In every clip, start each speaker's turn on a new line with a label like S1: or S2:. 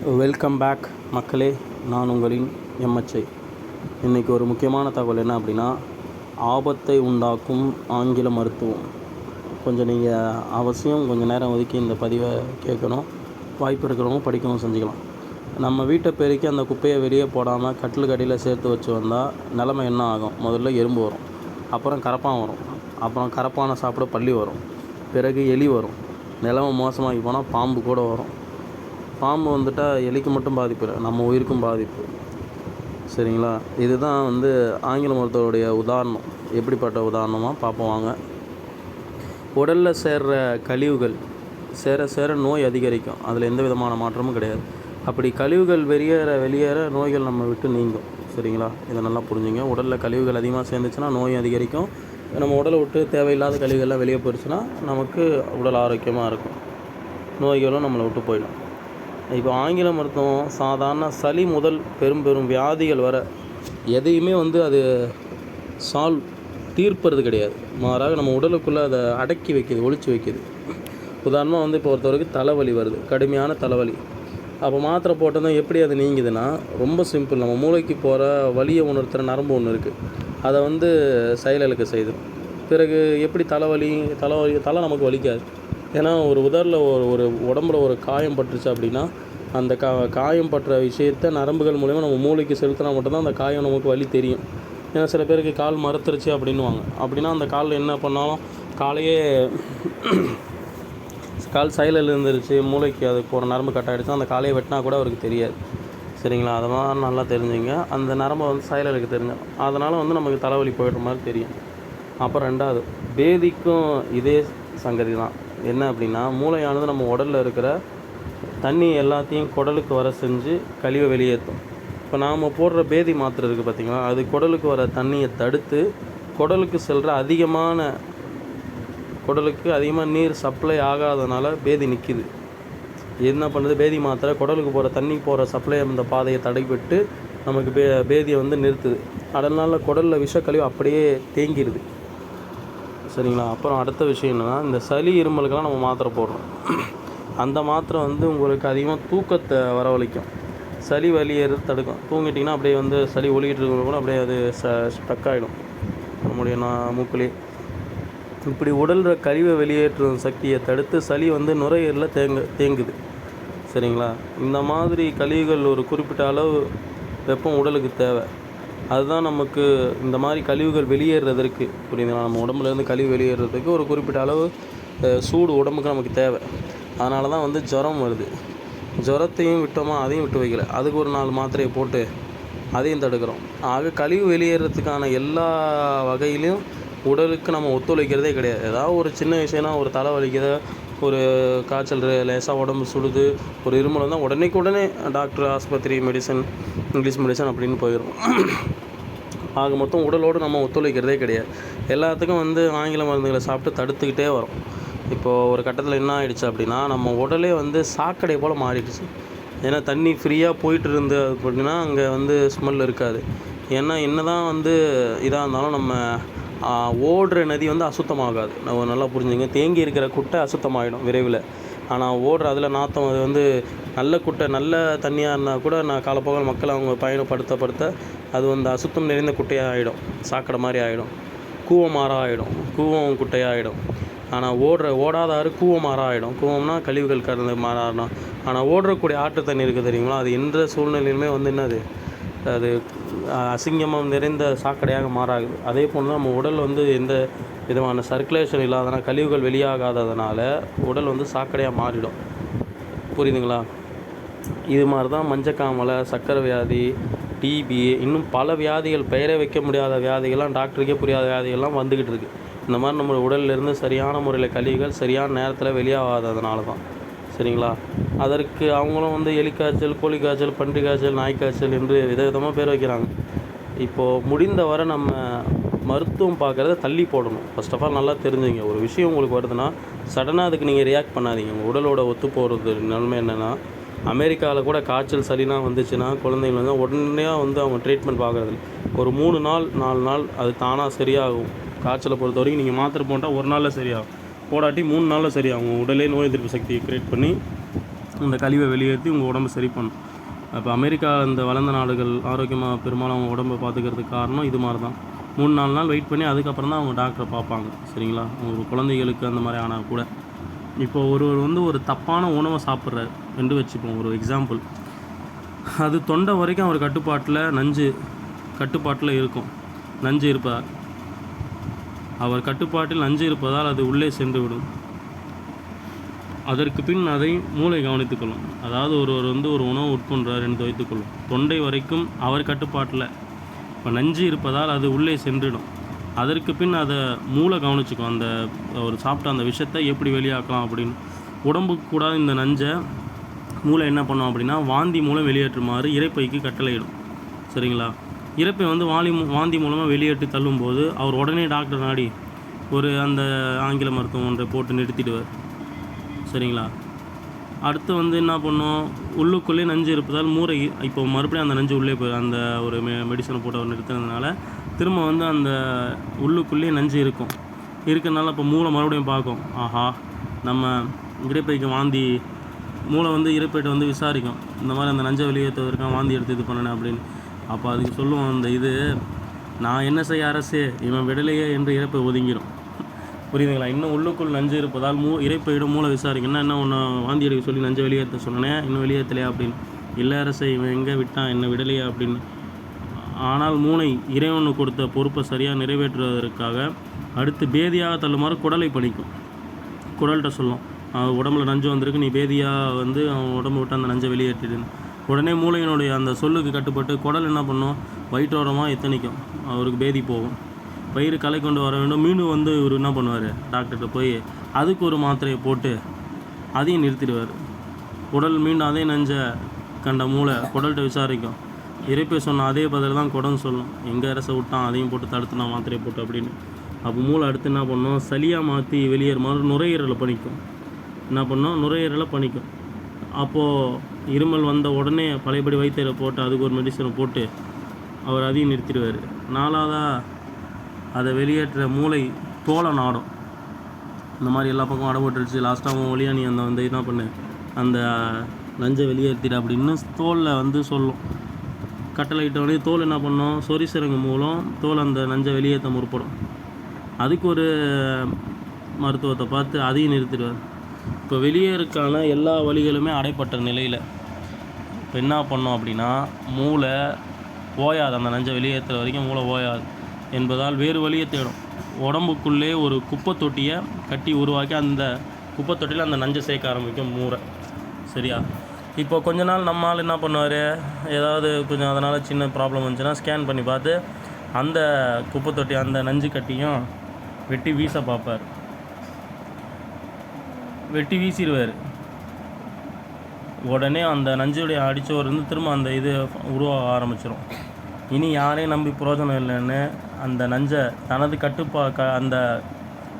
S1: Welcome back மக்களே. நான் உங்களின் எம்எச்ஐ. இன்றைக்கி ஒரு முக்கியமான தகவல் என்ன அப்படின்னா, ஆபத்தை உண்டாக்கும் ஆங்கில மருத்துவம். கொஞ்சம் நீங்கள் அவசியம் கொஞ்சம் நேரம் ஒதுக்கி இந்த பதிவை கேட்கணும். வாய்ப்பு இருக்கிறவங்க படிக்கவும் செஞ்சுக்கலாம். நம்ம வீட்டை பெருக்கி அந்த குப்பையை வெளியே போடாமல் கட்டிலுக்கு அடியில் சேர்த்து வச்சு வந்தால் நிலைமை என்ன ஆகும்? முதல்ல எறும்பு வரும், அப்புறம் கரப்பான் வரும், அப்புறம் கரப்பானை சாப்பிட பல்லி வரும், பிறகு எலி வரும். நிலைமை மோசமாகி போனால் பாம்பு கூட வரும். பாம்பு வந்துட்டால் எலிக்கு மட்டும் பாதிப்பு இல்லை, நம்ம உயிருக்கும் பாதிப்பு. சரிங்களா? இதுதான் ஆங்கில மருத்துவருடைய உதாரணம். எப்படிப்பட்ட உதாரணமாக பார்ப்போம் வாங்க. உடலில் சேர்கிற கழிவுகள் சேர சேர நோய் அதிகரிக்கும். அதில் எந்த விதமான மாற்றமும் கிடையாது. அப்படி கழிவுகள் வெளியேற நோய்கள் நம்ம விட்டு நீங்கும். சரிங்களா? இதை நல்லா புரிஞ்சுங்க. உடலில் கழிவுகள் அதிகமாக சேர்ந்துச்சுன்னா நோய் அதிகரிக்கும். நம்ம உடலை விட்டு தேவையில்லாத கழிவுகள்லாம் வெளியே போயிடுச்சுன்னா நமக்கு உடல் ஆரோக்கியமாக இருக்கும், நோய்களும் நம்மளை விட்டு போயிடும். இப்போ ஆங்கில மருத்துவம் சாதாரண சளி முதல் பெரும் வியாதிகள் வர எதையுமே அது தீர்ப்பது கிடையாது. மாறாக நம்ம உடலுக்குள்ளே அதை அடக்கி வைக்கிது, ஒழிச்சு வைக்கிது. உதாரணமாக இப்போ ஒருத்தவருக்கு தலைவலி வருது, கடுமையான தலைவலி. அப்போ மாத்திரை போட்டதும் எப்படி அது நீங்குதுன்னா, ரொம்ப சிம்பிள். நம்ம மூளைக்கு போகிற வலியை உணர்த்துகிற நரம்பு ஒன்று இருக்குது, அதை செயலிழக்க செய்யுது. பிறகு எப்படி தலை நமக்கு வலிக்காது. ஏன்னா ஒரு ஒரு உடம்புல ஒரு காயம் பட்டுருச்சு அப்படின்னா, அந்த காயம் பட்டுற விஷயத்தை நரம்புகள் மூலமா நம்ம மூளைக்கு செலுத்தினா மட்டும்தான் அந்த காயம் நமக்கு வலி தெரியும். ஏன்னா சில பேருக்கு கால் மரத்துருச்சு அப்படின்வாங்க. அப்படின்னா அந்த காலில் என்ன பண்ணாலும் கால் செயலில் இருந்துருச்சு, மூளைக்கு அது போகிற நரம்பு கட் ஆகிடுச்சு, அந்த காலையை வெட்டினா கூட அவருக்கு தெரியாது. சரிங்களா? அதெல்லாம் நல்லா தெரிஞ்சுங்க. அந்த நரம்பை செயலிழக்க தெரியும். அதனால் நமக்கு தலைவலி போய்டுற மாதிரி தெரியும். அப்புறம் ரெண்டாவது, பேதிக்கும் இதே சங்கதி தான். என்ன அப்படின்னா, மூளையானது நம்ம உடலில் இருக்கிற தண்ணி எல்லாத்தையும் குடலுக்கு வர செஞ்சு கழிவை வெளியேற்றும். இப்போ நாம் போடுற பேதி மாத்திரை இருக்குது பார்த்திங்களா, அது குடலுக்கு வர தண்ணியை தடுத்து குடலுக்கு அதிகமாக நீர் சப்ளை ஆகாதனால பேதி நிற்கிது. என்ன பண்ணுறது? பேதி மாத்திரை குடலுக்கு போகிற தண்ணி போகிற சப்ளை அந்த பாதையை தடைப்பட்டு நமக்கு பேதியை நிறுத்துது. அதனால் குடலில் விஷக்கழிவு அப்படியே தேங்கிடுது. சரிங்களா? அப்புறம் அடுத்த விஷயம் என்னென்னா, இந்த சளி இருமலுக்கெல்லாம் நம்ம மாத்திரை போடுறோம். அந்த மாத்திரை உங்களுக்கு அதிகமாக தூக்கத்தை வரவழைக்கும், சளி வெளியேறது தடுக்கும். தூங்கிட்டிங்கன்னா அப்படியே சளி ஒலிக்கிட்டு இருக்கிற கூட அப்படியே அது ஸ்டக் ஆகிடும் நம்முடைய மூக்குலேயே. இப்படி உடலில் கழிவை வெளியேற்றும் சக்தியை தடுத்து சளி நுரையீரலில் தேங்குது. சரிங்களா? இந்த மாதிரி கழிவுகள் ஒரு குறிப்பிட்ட அளவு வெப்பம் உடலுக்கு தேவை. அதுதான் நமக்கு இந்த மாதிரி கழிவுகள் வெளியேறதற்கு, புரியுதுங்களா? நம்ம உடம்புலேருந்து கழிவு வெளியேறதுக்கு ஒரு குறிப்பிட்ட அளவு சூடு உடம்புக்கு நமக்கு தேவை. அதனால தான் ஜுரம் வருது. ஜுரத்தையும் விட்டோமா, அதையும் விட்டு வைக்கல, அதுக்கு ஒரு 4 மாத்திரையை போட்டு அதையும் தடுக்கிறோம். ஆக கழிவு வெளியேறதுக்கான எல்லா வகையிலையும் உடலுக்கு நம்ம ஒத்துழைக்கிறதே கிடையாது. ஏதாவது ஒரு சின்ன விஷயம்னா, ஒரு தலை வலிக்குது, ஒரு காய்ச்சல், லேசாக உடம்பு சுடுது, ஒரு இருமல் வந்தால் உடனே டாக்டர், ஆஸ்பத்திரி, மெடிசன், இங்கிலீஷ் மெடிசன் அப்படின்னு போயிடும். ஆக மொத்தம் உடலோடு நம்ம ஒத்துழைக்கிறதே கிடையாது. எல்லாத்துக்கும் ஆங்கில மருந்துகளை சாப்பிட்டு தடுத்துக்கிட்டே வரோம். இப்போது ஒரு கட்டத்தில் என்ன ஆகிடுச்சு அப்படின்னா, நம்ம உடலே சாக்கடை போல் மாறிடுச்சு. ஏன்னா தண்ணி ஃப்ரீயாக போயிட்டு இருந்து அப்படின்னா அங்கே ஸ்மெல் இருக்காது. ஏன்னா என்ன தான் இதாக இருந்தாலும் நம்ம ஓடுற நதி அசுத்தமாகாது. நம்ம நல்லா புரிஞ்சுங்க. தேங்கி இருக்கிற குட்டை அசுத்தமாகிடும் விரைவில். ஆனால் ஓடுற அதில் நாற்றம், அது நல்ல குட்டை, நல்ல தண்ணியாக இருந்தால் கூட நான் காலப்போக மக்கள் அவங்க பயணப்படுத்த அது அசுத்தம் நிறைந்த குட்டையாக ஆகிடும், சாக்கடை மாதிரி ஆகிடும், கூவமாறாக ஆகிடும், கூவம் குட்டையாக ஆகிடும். ஆனால் ஓடாத ஆறு கூவமாறாக ஆகிடும். கூவம்னா கழிவுகள் கலந்து மாறாடும். ஆனால் ஓடுறக்கூடிய ஆற்று தண்ணி இருக்குது தெரியுங்களா, அது எந்த சூழ்நிலையிலுமே என்னது, அது அசிங்கமாக நிறைந்த சாக்கடையாக மாறாகுது. அதே போல் நம்ம உடல் எந்த விதமான சர்க்குலேஷன் இல்லாதனால், கழிவுகள் வெளியாகாததுனால உடல் சாக்கடையாக மாறிடும். புரியுதுங்களா? இது மாதிரி தான் மஞ்சக்காமலை, சர்க்கரை வியாதி, டிபி, இன்னும் பல வியாதிகள், பெயரே வைக்க முடியாத வியாதிகள்லாம், டாக்டருக்கே புரியாத வியாதிகள்லாம் வந்துக்கிட்டு இருக்குது. இந்த மாதிரி நம்ம உடலிலிருந்து சரியான முறையில் கழிவுகள் சரியான நேரத்தில் வெளியாகாததுனால தான். சரிங்களா? அதற்கு அவங்களும் எலிக்காய்ச்சல், கோழிக்காய்ச்சல், பன்றி காய்ச்சல், நாய்க்காய்ச்சல் என்று விதவிதமாக பேர் வைக்கிறாங்க. இப்போது முடிந்தவரை நம்ம மருத்துவம் பார்க்குறத தள்ளி போடணும். ஃபர்ஸ்ட் ஆஃப் ஆல் நல்லா தெரிஞ்சுங்க. ஒரு விஷயம் உங்களுக்கு வருதுன்னா சடனாக அதுக்கு நீங்கள் ரியாக்ட் பண்ணாதீங்க. உங்கள் உடலோட ஒத்து போகிறது நிலைமை என்னென்னா, அமெரிக்காவில் கூட காய்ச்சல் சளினா வந்துச்சுன்னா குழந்தைங்க உடனே அவங்க ட்ரீட்மெண்ட் பார்க்குறது ஒரு 3 நாள் 4 நாள் அது தானாக சரியாகும். காய்ச்சலை பொறுத்த வரைக்கும் நீங்கள் மாத்திரை போட்டால் 1 நாளில் சரியாகும், போடாட்டி 3 நாளில் சரியாகும். உடலே நோய் எதிர்ப்பு சக்தியை க்ரியேட் பண்ணி இந்த கழிவை வெளியேற்றி உங்கள் உடம்பு சரி பண்ணும். இப்போ அமெரிக்கா இந்த வளர்ந்த நாடுகள் ஆரோக்கியமாக பெரும்பாலும் அவங்க உடம்பை பார்த்துக்கிறதுக்கு காரணம் இது மாதிரி தான். 3-4 நாள் வெயிட் பண்ணி அதுக்கப்புறம் தான் அவங்க டாக்டரை பார்ப்பாங்க. சரிங்களா? ஒரு குழந்தைகளுக்கு அந்த மாதிரி ஆனால் கூட இப்போ ஒருவர் வந்து ஒரு தப்பான உணவை சாப்பிட்றாரு என்று வச்சுப்போம், ஒரு எக்ஸாம்பிள். அது தொண்டை வரைக்கும் அவர் கட்டுப்பாட்டில் இருக்கும். நஞ்சு இருப்பதால் அவர் கட்டுப்பாட்டில் நஞ்சு இருப்பதால் அது உள்ளே சென்று விடும். அதற்கு பின் அதை மூளை கவனித்துக்கொள்ளும். அதாவது ஒருவர் வந்து ஒரு உணவு உட்கொண்டார் என்று வைத்துக்கொள்ளும். தொண்டை வரைக்கும் அவர் கட்டுப்பாட்டில் இப்போ நஞ்சு இருப்பதால் அது உள்ளே சென்றுடும். அதற்கு பின் அதை மூளை கவனிச்சுக்கும். அந்த ஒரு சாப்பிட்ட அந்த விஷத்தை எப்படி வெளியாக்கலாம் அப்படின்னு. உடம்புக்கு கூட இந்த நஞ்சை மூளை என்ன பண்ணும் அப்படின்னா வாந்தி மூலம் வெளியேற்றுமாறு இரைப்பைக்கு கட்டளையிடும். சரிங்களா? இரைப்பை வந்து வாந்தி மூலமாக வெளியேற்றி தள்ளும்போது அவர் உடனே டாக்டர் நாடி ஒரு அந்த ஆங்கில மருத்துவம் ஒன்றை போட்டு நிறுத்திடுவார். சரிங்களா? அடுத்து வந்து என்ன பண்ணோம், உள்ளுக்குள்ளே நஞ்சு இருப்பதால் மூளை இப்போ மறுபடியும் அந்த நஞ்சு உள்ளே போய் அந்த ஒரு மெடிசனை போட்டு அவர் நிறுத்துறதுனால திரும்ப வந்து அந்த உள்ளுக்குள்ளேயே நஞ்சு இருக்கிறதுனால இப்போ மூளை மறுபடியும் பார்க்கும், ஆஹா நம்ம இரைப்பைக்கு வாந்தி. மூளை வந்து இரைப்பைட்ட வந்து விசாரிக்கும், இந்த மாதிரி அந்த நஞ்சை வெளியேற்றுவதற்காக வாந்தி எடுத்து இது பண்ணனேன் அப்படின்னு. அப்போ அதுக்கு சொல்லுவோம், அந்த இது நான் என்ன செய்ய அரசே, இவன் விடலையே என்று இரைப்பை ஒதுங்கிடும். புரியுதுங்களா? இன்னும் உள்ளுக்குள் நஞ்சு இருப்பதால் இரைப்பையிடம் மூளை விசாரிக்கணும்னா என்ன ஒன்று வாந்தி எடுக்க சொல்லி நஞ்சை வெளியேற்ற சொன்னேன், இன்னும் வெளியேற்றலையா அப்படின்னு. இல்லை அரசை, இவன் எங்கே விட்டான், என்ன விடலையா அப்படின்னு. ஆனால் மூளை இறைவனு கொடுத்த பொறுப்பை சரியாக நிறைவேற்றுவதற்காக அடுத்து பேதியாக தள்ளுமாறு குடலை பணிக்கும். குடல்கிட்ட சொல்லும், உடம்புல நஞ்சு வந்திருக்கு, நீ பேதியாக வந்து அவன் உடம்பு விட்டு அந்த நஞ்சை வெளியேற்றிடுன்னு. உடனே மூளையினுடைய அந்த சொல்லுக்கு கட்டுப்பட்டு குடல் என்ன பண்ணும், வயிற்றோரமாக எத்தனைக்கும் அவருக்கு பேதி போகும். வயிறு களை கொண்டு வர வேண்டும். மீண்டும் வந்து இவர் என்ன பண்ணுவார், டாக்டர்கிட்ட போய் அதுக்கு ஒரு மாத்திரையை போட்டு அதையும் நிறுத்திடுவார். உடல் மீண்டும் அதே நஞ்சை கண்ட மூளை குடல்கிட்ட விசாரிக்கும். இரைப்பை சொன்ன அதே பதில் தான் குடல்னு சொல்லும், எங்கே அரசை விட்டான் அதையும் போட்டு தடுத்து நான் மாத்திரையை போட்டு அப்படின்னு. அப்போ மூளை அடுத்து என்ன பண்ணும், சளியாக மாற்றி வெளியேறுமாறு நுரையீரலை பணிக்கும். என்ன பண்ணோம், நுரையீரலை பணிக்கும். அப்போது இருமல் வந்த உடனே பழையபடி வைத்தியரை போட்டு அதுக்கு ஒரு மெடிசனை போட்டு அவர் அதையும் நிறுத்திடுவார். 4ஆவதாக அதை வெளியேற்ற மூளை தோலை நாடும். இந்த மாதிரி எல்லா பக்கம் அடப்பட்டுருச்சு, லாஸ்ட்டாக வழியாக நீ அந்த வந்து என்ன பண்ணு, அந்த நஞ்சை வெளியேற்றிட அப்படின்னு தோலில் வந்து சொல்லும். கட்டளையிட்டவொடனே தோல் என்ன பண்ணோம், சொரிசிறங்கு மூலம் தோல் அந்த நஞ்சை வெளியேற்ற முற்படும். அதுக்கு ஒரு மருத்துவத்தை பார்த்து அதையும் நிறுத்திடுவார். இப்போ வெளியேறுக்கான எல்லா வழிகளுமே அடைப்பட்ட நிலையில் இப்போ என்ன பண்ணோம் அப்படின்னா மூளை ஓயாது, அந்த நஞ்சை வெளியேற்றுற வரைக்கும் மூளை ஓயாது என்பதால் வேறு வழியை தேடும். உடம்புக்குள்ளே ஒரு குப்பை தொட்டியை கட்டி உருவாக்கி அந்த குப்பை தொட்டியில் அந்த நஞ்சை சேர்க்க ஆரம்பிக்கும் மூளை. சரியா? இப்போ கொஞ்ச நாள் நம்மால் என்ன பண்ணுவார், ஏதாவது கொஞ்சம் அதனால் சின்ன ப்ராப்ளம் வந்துச்சுன்னா ஸ்கேன் பண்ணி பார்த்து அந்த குப்பை தொட்டி அந்த நஞ்சு கட்டியும் வெட்டி வீச பார்ப்பார். வெட்டி வீசிடுவார். உடனே அந்த நஞ்சுடைய அடித்தவர் வந்து திரும்ப அந்த இது உருவாக ஆரம்பிச்சிடும். இனி யாரையும் நம்பி பிரயோஜனம் இல்லைன்னு அந்த நஞ்சை தனது அந்த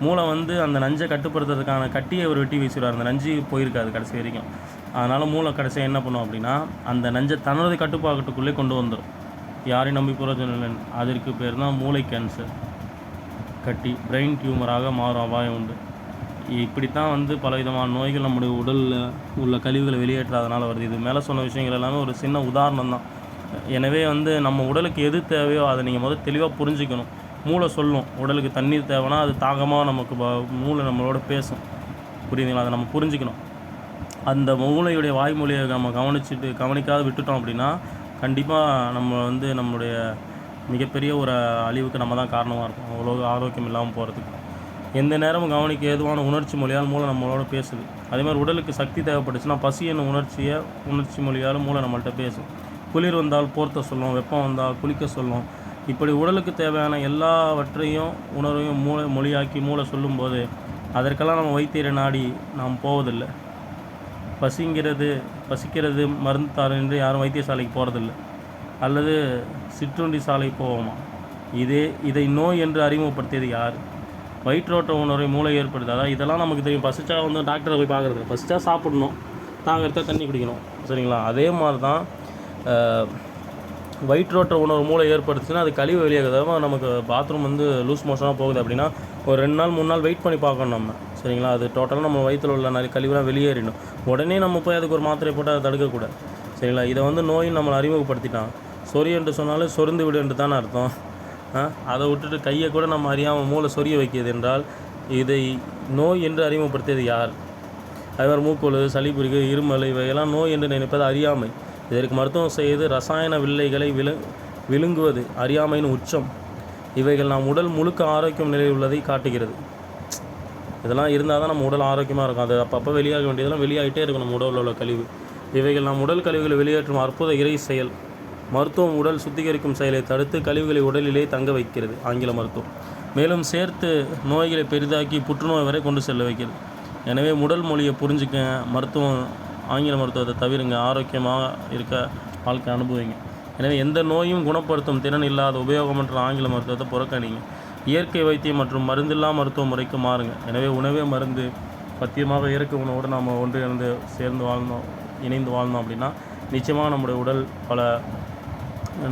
S1: மூளை வந்து அந்த நஞ்சை கட்டுப்படுத்துறதுக்கான கட்டியை அவர் வெட்டி வீசிடுவார். அந்த நஞ்சு போயிருக்காது கடைசி வரைக்கும். அதனால் மூளை கடைசியாக என்ன பண்ணும் அப்படின்னா அந்த நஞ்சை தனது கட்டுப்பாட்டுக்குள்ளே கொண்டு வந்துடும். யாரையும் நம்பி பிரயோஜனம் இல்லைன்னு. அதற்கு பேர் தான் மூளை கேன்சர். கட்டி பிரெயின் டியூமராக மாறும் அபாயம் உண்டு. இப்படித்தான் வந்து பலவிதமான நோய்கள் நம்முடைய உடலில் உள்ள கழிவுகளை வெளியேற்றாதனால வருது. இது மேலே சொன்ன விஷயங்கள் எல்லாமே ஒரு சின்ன உதாரணம் தான். எனவே வந்து நம்ம உடலுக்கு எது தேவையோ அதை நீங்கள் முதல் தெளிவாக புரிஞ்சுக்கணும். மூளை சொல்லும், உடலுக்கு தண்ணீர் தேவைன்னா அது தாகமாக நமக்கு மூளை நம்மளோட பேசும். புரியுதுங்களா? அதை நம்ம புரிஞ்சுக்கணும். அந்த மூளையுடைய வாய்மொழியை நம்ம கவனிக்காத விட்டுட்டோம் அப்படின்னா கண்டிப்பாக நம்ம வந்து நம்மளுடைய மிகப்பெரிய ஒரு அழிவுக்கு நம்ம தான் காரணமாக இருக்கும். அவ்வளோ ஆரோக்கியம் இல்லாமல் போகிறதுக்கு. எந்த நேரமும் கவனிக்க ஏதுவான உணர்ச்சி மொழியால் மூளை நம்மளோட பேசுது. அதே மாதிரி உடலுக்கு சக்தி தேவைப்பட்டுச்சுன்னா பசி என்னும் உணர்ச்சி மொழியால் மூளை நம்மள்கிட்ட பேசும். குளிர் வந்தால் போர்த்த சொல்லும், வெப்பம் வந்தால் குளிக்க சொல்லும். இப்படி உடலுக்கு தேவையான எல்லாவற்றையும் உணர்வையும் மொழியாக்கி மூளை சொல்லும்போது அதற்கெல்லாம் நம்ம வைத்தியரை நாடி நாம் போவதில்லை. பசிக்கிறது மருந்து தாரு என்று யாரும் வைத்தியசாலைக்கு போகிறதில்லை. அல்லது சிற்றுண்டி சாலை போவோமா? இதை நோய் என்று அறிமுகப்படுத்தியது யார்? வயிற்றோட்ட உணர்வை மூளை ஏற்படுது. அதாவது இதெல்லாம் நமக்கு தெரியும். பசிச்சா வந்து டாக்டரை போய் பார்க்குறது, பசிச்சா சாப்பிடணும், தாங்கிறத தண்ணி குடிக்கணும். சரிங்களா? அதே மாதிரி தான் வயிற்றோட்ட உணர்வு மூளை ஏற்படுத்துச்சுன்னா அது கழிவு வெளியாகுது. நமக்கு பாத்ரூம் வந்து லூஸ் மோஷனாக போகுது அப்படின்னா ஒரு 2 நாள் 3 நாள் வெயிட் பண்ணி பார்க்கணும் நம்ம. சரிங்களா. அது டோட்டலாக நம்ம வயிற்றில் உள்ள நிறைய கழிவுலாம் வெளியேறிடும். உடனே நம்ம போய் அதுக்கு ஒரு மாத்திரை போட்டு அதை தடுக்கக்கூடாது. சரிங்களா. இதை வந்து நோய் நம்மளை அறிமுகப்படுத்திட்டான். சொறி என்று சொன்னாலே சொரிந்து விடு என்று தானே அர்த்தம். அதை விட்டுட்டு கையை கூட நம்ம அறியாமல் மூளை சொரிய வைக்கிது என்றால் இதை நோய் என்று அறிமுகப்படுத்தியது யார்? அதுமாதிரி மூக்கொழு, சளி பிடிக்கு, இருமல் இவையெல்லாம் நோய் என்று நினைப்பது அறியாமை. இதற்கு மருத்துவம் செய்து ரசாயன வில்லைகளை விழுங்குவது அறியாமையின் உச்சம். இவைகள் நாம் உடல் முழுக்க ஆரோக்கியம் நிலையில் உள்ளதை காட்டுகிறது. இதெல்லாம் இருந்தால் தான் நம்ம உடல் ஆரோக்கியமாக இருக்கும். அது அப்பப்போ வெளியாக வேண்டியதெல்லாம் வெளியாகிட்டே இருக்கும் நம்ம உடலில் உள்ள கழிவு. இவைகள் நம் உடல் கழிவுகளை வெளியேற்றும் அற்புத இறை செயல். மருத்துவம் உடல் சுத்திகரிக்கும் செயலை தடுத்து கழிவுகளை உடலிலே தங்க வைக்கிறது ஆங்கில மருத்துவம். மேலும் சேர்த்து நோய்களை பெரிதாக்கி புற்றுநோய் வரை கொண்டு செல்ல வைக்கிறது. எனவே உடல் மொழியை புரிஞ்சுக்க, மருத்துவம் ஆங்கில மருத்துவத்தை தவிருங்க, ஆரோக்கியமாக இருக்க வாழ்க்கை அனுபவிங்க. எனவே எந்த நோயும் குணப்படுத்தும் திறன் இல்லாத உபயோகமற்ற ஆங்கில மருத்துவத்தை புறக்கணிங்க. இயற்கை வைத்தியம் மற்றும் மருந்தில்லா மருத்துவ முறைக்கு மாறுங்க. எனவே உணவே மருந்து. பத்தியமாக இயற்கை உணவோடு நாம் ஒன்றிணைந்து இணைந்து வாழ்ந்தோம் அப்படின்னா நிச்சயமாக நம்முடைய உடல் பல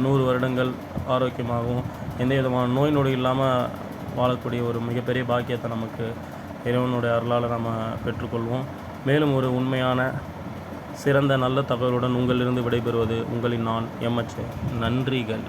S1: 100 வருடங்கள் ஆரோக்கியமாகவும் எந்த விதமான நோய் நொடி இல்லாமல் வாழக்கூடிய ஒரு மிகப்பெரிய பாக்கியத்தை நமக்கு இறைவனுடைய அருளால் நம்ம பெற்றுக்கொள்வோம். மேலும் ஒரு உண்மையான சிறந்த நல்ல தகவலுடன் உங்களிலிருந்து விடைபெறுவது உங்களின் நான் எம்எச். நன்றிகள்.